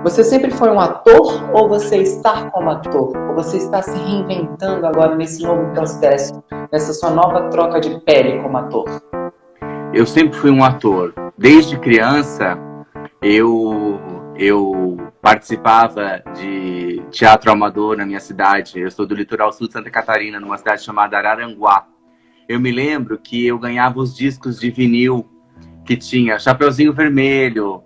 Você sempre foi um ator ou você está como ator? Ou você está se reinventando agora nesse novo processo, nessa sua nova troca de pele como ator? Eu sempre fui um ator. Desde criança, eu participava de teatro amador na minha cidade. Eu sou do litoral sul de Santa Catarina, numa cidade chamada Araranguá. Eu me lembro que eu ganhava os discos de vinil que tinha Chapeuzinho Vermelho,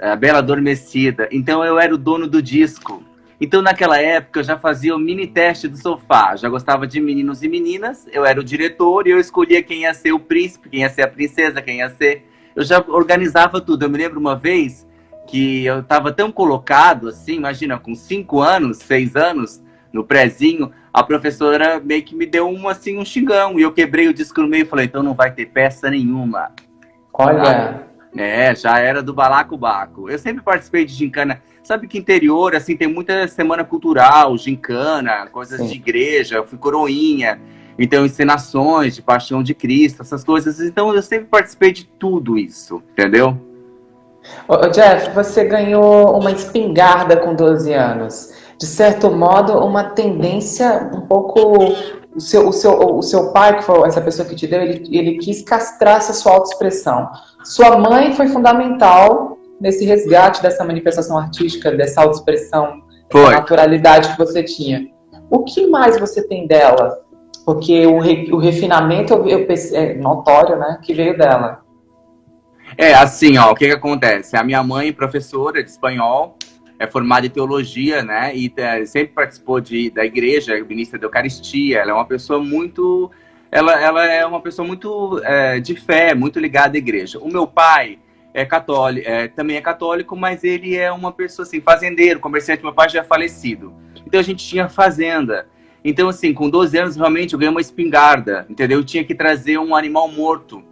A Bela Adormecida. Então eu era o dono do disco. Então naquela época eu já fazia o mini teste do sofá. Já gostava de meninos e meninas. Eu era o diretor e eu escolhia quem ia ser o príncipe, quem ia ser a princesa, quem ia ser... Eu já organizava tudo. Eu me lembro uma vez que eu estava tão colocado assim, imagina, com 5 anos, 6 anos, no prézinho, a professora meio que me deu um xingão. E eu quebrei o disco no meio e falei, então não vai ter peça nenhuma. Olha... Já era do balacobaco. Eu sempre participei de gincana. Sabe que interior, assim, tem muita semana cultural, gincana, coisas Sim. de igreja. Eu fui coroinha, então encenações de Paixão de Cristo, essas coisas. Então eu sempre participei de tudo isso, entendeu? Ô, Jeff, você ganhou uma espingarda com 12 anos. De certo modo, uma tendência um pouco... O seu pai, que foi essa pessoa que te deu, ele quis castrar essa sua autoexpressão. Sua mãe foi fundamental nesse resgate dessa manifestação artística, dessa autoexpressão, dessa naturalidade que você tinha. O que mais você tem dela? Porque o refinamento é notório, né, que veio dela. Assim, ó, o que acontece? A minha mãe, professora de espanhol, é formada em teologia, né? E sempre participou da igreja, ministra da Eucaristia. Ela é uma pessoa muito... Ela é uma pessoa muito de fé, muito ligada à igreja. O meu pai é católico, também é católico, mas ele é uma pessoa assim, fazendeiro, comerciante. Meu pai já é falecido. Então a gente tinha fazenda. Então, assim, com 12 anos, realmente, eu ganhei uma espingarda, entendeu? Eu tinha que trazer um animal morto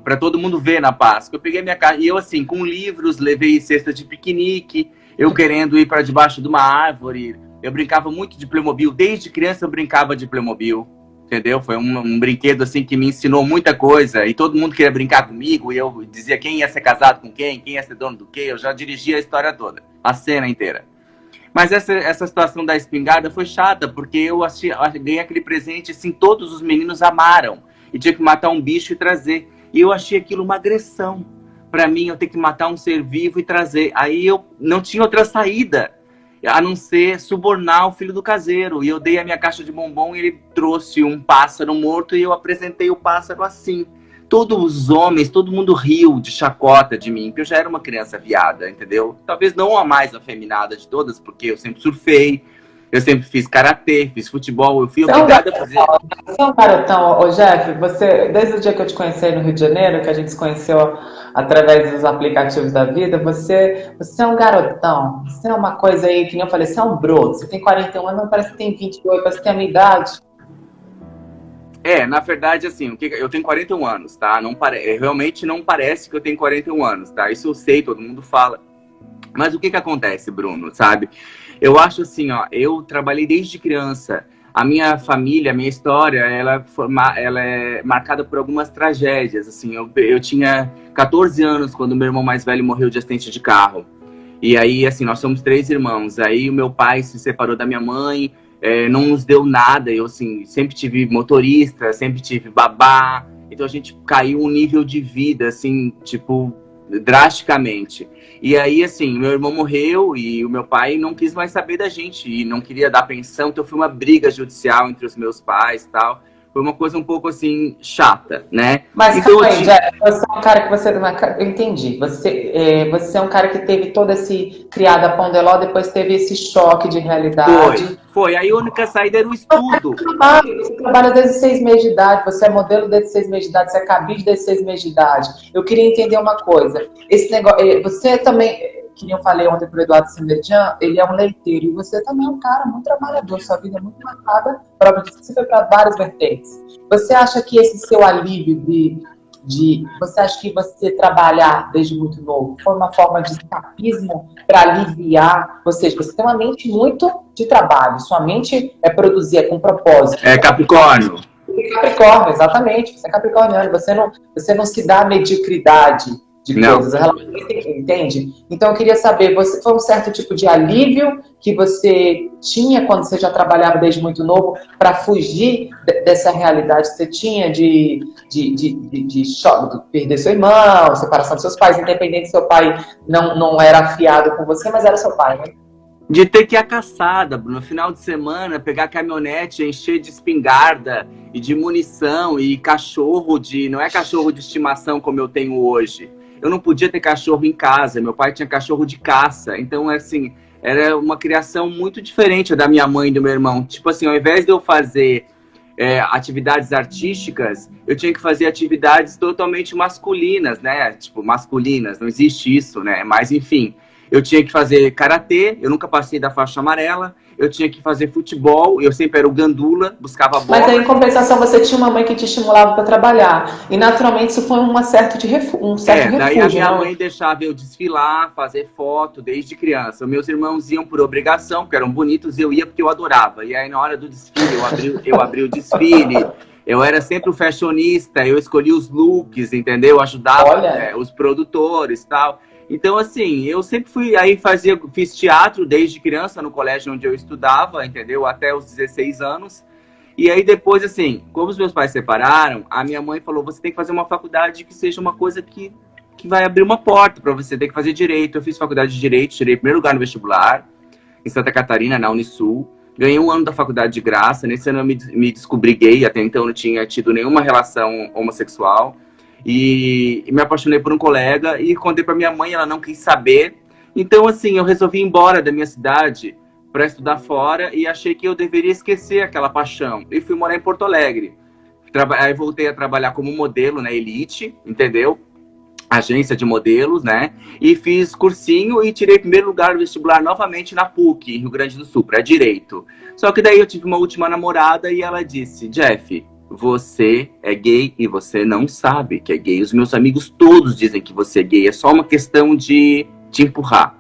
para todo mundo ver na Páscoa. Eu peguei minha casa e eu, assim, com livros, levei cesta de piquenique, eu querendo ir para debaixo de uma árvore. Eu brincava muito de Playmobil. Desde criança eu brincava de Playmobil, entendeu? Foi um brinquedo, assim, que me ensinou muita coisa e todo mundo queria brincar comigo e eu dizia quem ia ser casado com quem ia ser dono do quê. Eu já dirigia a história toda, a cena inteira. Mas essa situação da espingarda foi chata, porque eu ganhei aquele presente, assim, todos os meninos amaram. E tinha que matar um bicho e trazer. E eu achei aquilo uma agressão. Para mim, eu ter que matar um ser vivo e trazer. Aí eu não tinha outra saída, a não ser subornar o filho do caseiro. E eu dei a minha caixa de bombom e ele trouxe um pássaro morto e eu apresentei o pássaro assim. Todos os homens, todo mundo riu de chacota de mim, porque eu já era uma criança viada, entendeu? Talvez não a mais afeminada de todas, porque eu sempre surfei, eu sempre fiz karatê, fiz futebol, eu fui obrigada a fazer... Você é um garotão, ô Jeff, desde o dia que eu te conheci no Rio de Janeiro, que a gente se conheceu através dos aplicativos da vida, você é um garotão, você é uma coisa aí, que nem eu falei, você é um broto, você tem 41 anos, mas parece que tem 28, parece que tem a minha idade. Na verdade, assim, eu tenho 41 anos, tá? Realmente não parece que eu tenho 41 anos, tá? Isso eu sei, todo mundo fala. Mas o que acontece, Bruno, sabe? Eu acho assim, ó, eu trabalhei desde criança. A minha família, a minha história, ela é marcada por algumas tragédias, assim. Eu tinha 14 anos quando meu irmão mais velho morreu de acidente de carro. E aí, assim, nós somos 3 irmãos. Aí o meu pai se separou da minha mãe, não nos deu nada. Eu, assim, sempre tive motorista, sempre tive babá. Então a gente caiu um nível de vida, assim, tipo, drasticamente. E aí, assim, meu irmão morreu e o meu pai não quis mais saber da gente e não queria dar pensão, então foi uma briga judicial entre os meus pais e tal. Foi uma coisa um pouco, assim, chata, né? Mas então, calma aí, Jeff, você é um cara que eu entendi. Você é um cara que teve todo esse criado a pão de ló, depois teve esse choque de realidade. Foi. Aí a única saída era o estudo. Você trabalha desde 6 meses de idade, você é modelo desde 6 meses de idade, você é cabide desde 6 meses de idade. Eu queria entender uma coisa. Esse negócio, você também, que nem eu falei ontem pro Eduardo Semerjan, ele é um leiteiro, e você também é um cara muito trabalhador, sua vida é muito marcada, você foi para várias vertentes. Você acha que esse seu alívio você acha que você trabalhar desde muito novo foi uma forma de escapismo para aliviar? Ou seja, você tem uma mente muito de trabalho, sua mente é produzir, é com propósito. É Capricórnio. Capricórnio, exatamente. Você é capricorniano, você não se dá a mediocridade de coisas. Ela entende? Então eu queria saber, você foi um certo tipo de alívio que você tinha quando você já trabalhava desde muito novo para fugir dessa realidade que você tinha de choque, de perder seu irmão, separação dos seus pais, independente se seu pai não era afiado com você, mas era seu pai, né? De ter que ir à caçada, no final de semana, pegar a caminhonete, encher de espingarda e de munição e cachorro não é cachorro de estimação como eu tenho hoje. Eu não podia ter cachorro em casa, meu pai tinha cachorro de caça. Então, assim, era uma criação muito diferente da minha mãe e do meu irmão. Tipo assim, ao invés de eu fazer atividades artísticas, eu tinha que fazer atividades totalmente masculinas, né? Tipo, masculinas, não existe isso, né? Mas, enfim, eu tinha que fazer karatê, eu nunca passei da faixa amarela. Eu tinha que fazer futebol, eu sempre era o gandula, buscava bola. Mas aí, em compensação, você tinha uma mãe que te estimulava para trabalhar. E, naturalmente, isso foi um certo refúgio. Daí a minha mãe deixava eu desfilar, fazer foto desde criança. Meus irmãos iam por obrigação, porque eram bonitos, eu ia porque eu adorava. E aí, na hora do desfile, eu abri o desfile. Eu era sempre o fashionista, eu escolhia os looks, entendeu? Eu ajudava os produtores e tal. Então, assim, eu sempre fiz teatro desde criança no colégio onde eu estudava, entendeu? Até os 16 anos. E aí depois, assim, como os meus pais se separaram, a minha mãe falou, você tem que fazer uma faculdade que seja uma coisa que vai abrir uma porta para você, tem que fazer direito. Eu fiz faculdade de direito, tirei primeiro lugar no vestibular, em Santa Catarina, na Unisul. Ganhei um ano da faculdade de graça, nesse ano eu me descobri gay, até então eu não tinha tido nenhuma relação homossexual. E me apaixonei por um colega e contei para minha mãe, ela não quis saber. Então, assim, eu resolvi ir embora da minha cidade para estudar fora e achei que eu deveria esquecer aquela paixão. E fui morar em Porto Alegre. Aí voltei a trabalhar como modelo na Elite, entendeu? Agência de modelos, né? E fiz cursinho e tirei primeiro lugar no vestibular novamente na PUC, em Rio Grande do Sul, para direito. Só que daí eu tive uma última namorada e ela disse, Jeff, você é gay e você não sabe que é gay. Os meus amigos todos dizem que você é gay. É só uma questão de te empurrar.